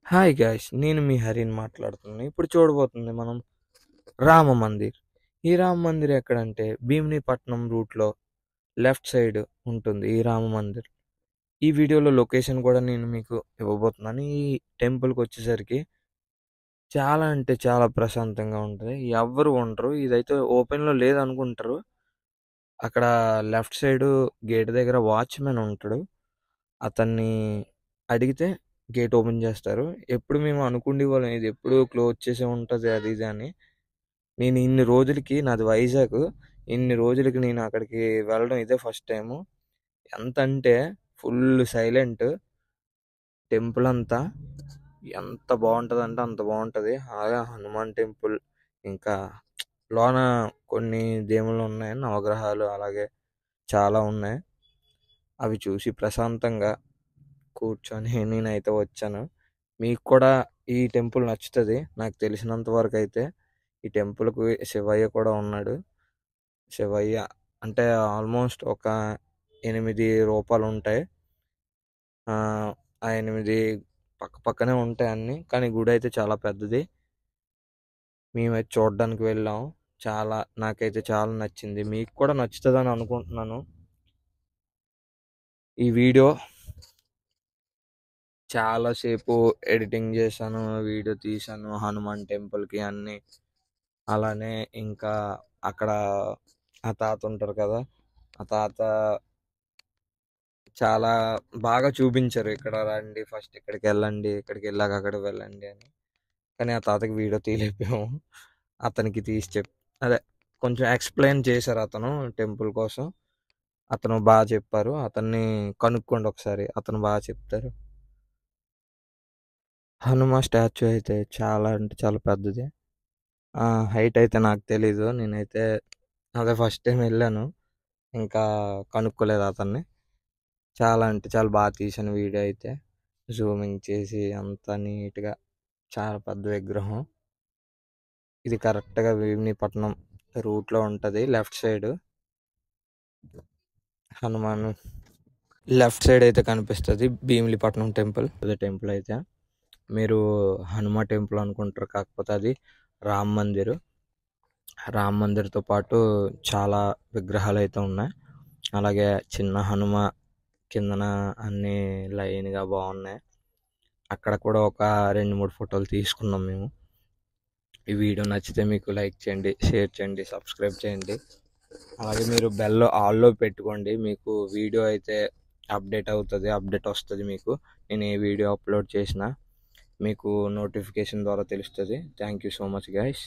Hi guys! నేను మీ హరిని మాట్లాడుతున్నాను. ఇప్పుడు చూడబోతుంది మనం రామ మందిర్. ఈ రామ మందిర్ ఎక్కడంటే భీమినిపట్నం రూట్‌లో లెఫ్ట్ సైడ్ ఉంటుంది ఈ రామ మందిర్. ఈ వీడియోలో లొకేషన్ కూడా నేను మీకు ఇవ్వబోతున్నాను. ఈ టెంపుల్‌కొచ్చేసరికి చాలా అంటే చాలా ప్రశాంతంగా ఉంటది. ఎవ్వరు ఉండరు. ఇదైతే ఓపెన్‌లో లేదనుకుంటారు. అక్కడ లెఫ్ట్ సైడు గేట్ దగ్గర వాచ్‌మెన్ ఉంటాడు. అతన్ని అడిగితే గేట్ ఓపెన్ చేస్తారు. ఎప్పుడు మేము అనుకుండేవాళ్ళం ఇది ఎప్పుడు క్లోజ్ చేసే ఉంటది అది ఇది అని. నేను ఇన్ని రోజులకి నాది వైజాగ్. ఇన్ని రోజులకి నేను అక్కడికి వెళ్ళడం ఇదే ఫస్ట్ టైము. ఎంతంటే ఫుల్ సైలెంట్ టెంపుల్ అంతా. ఎంత బావుంటదంటే అంత బావుంటది. అలాగే హనుమాన్ టెంపుల్ ఇంకా లోన కొన్ని దేవుళ్ళున్నాయి. నవగ్రహాలు అలాగే చాలా ఉన్నాయి. అవి చూసి ప్రశాంతంగా కూర్చొని నేనైతే వచ్చాను. మీకు కూడా ఈ టెంపుల్ నచ్చుతది. నాకు తెలిసినంత వరకైతే ఈ టెంపుల్‌కి శివయ్య కూడా ఉన్నాడు. శివయ్య అంటే ఆల్మోస్ట్ ఒక 8 రూపాలుంటాయి. ఆ 8 పక్కనే ఉంటాయి అన్నీ. కానీ గుడైతే చాలా పెద్దది. మేమైతే చూడడానికి వెళ్ళాం. నాకైతే చాలా నచ్చింది. మీకు కూడా నచ్చుతదని అనుకుంటున్నాను. ఈ వీడియో చాలా సేపు ఎడిటింగ్ చేశాను. వీడియో తీశాను హనుమాన్ టెంపుల్‌కి అన్నీ. అలానే ఇంకా అక్కడ ఆ తాత ఉంటారు కదా! ఆ తాత చాలా బాగా చూపించారు. ఇక్కడ రండి ఫస్ట్ ఇక్కడికెళ్ళండి. ఇక్కడికెళ్ళాక అక్కడికి వెళ్ళండి అని. కానీ ఆ తాతకి వీడియో తీయలేకపోయాము. అతనికి తీసి అదే కొంచెం ఎక్స్‌ప్లెయిన్ చేశారు అతను టెంపుల్ కోసం. అతను చెప్పారు. అతన్ని కనుక్కోండి ఒకసారి. అతను చెప్తారు. హనుమ స్టాచ్యూ అయితే చాలా అంటే చాలా పెద్దది. హైట్ అయితే నాకు తెలీదు. నేనైతే అదే ఫస్ట్ టైమ్ వెళ్ళాను. ఇంకా కనుక్కోలేదు అతన్ని. చాలా అంటే చాలా తీశాను వీడియో అయితే. జూమింగ్ చేసి అంతా నీట్‌గా చాలా పెద్ద విగ్రహం. ఇది కరెక్ట్‌గా భీమినిపట్నం రూట్‌లో ఉంటది. Left side Hanuman left side అయితే కనిపిస్తది భీమిలిపట్నం టెంపుల్. అదే టెంపుల్ అయితే. మీరు హనుమ టెంపుల్ అనుకుంటారు. కాకపోతే అది రామ్ మందిర్. రామ్ మందిర్‌తో పాటు చాలా విగ్రహాలైతే ఉన్నాయి. అలాగే చిన్న హనుమ కిందన అన్నీ లైన్‌గా బాగున్నాయి. అక్కడ కూడా ఒక 2, 3 ఫోటోలు తీసుకున్నాం మేము. ఈ వీడియో నచ్చితే మీకు లైక్ చేయండి, షేర్ చేయండి, సబ్స్క్రైబ్ చేయండి. అలాగే మీరు బెల్ ఆల్‌లో పెట్టుకోండి. మీకు వీడియో అయితే అప్డేట్ వస్తది మీకు. నేను ఏ వీడియో అప్లోడ్ చేసినా మీకు నోటిఫికేషన్ ద్వారా తెలుస్తది. Thank you so much guys.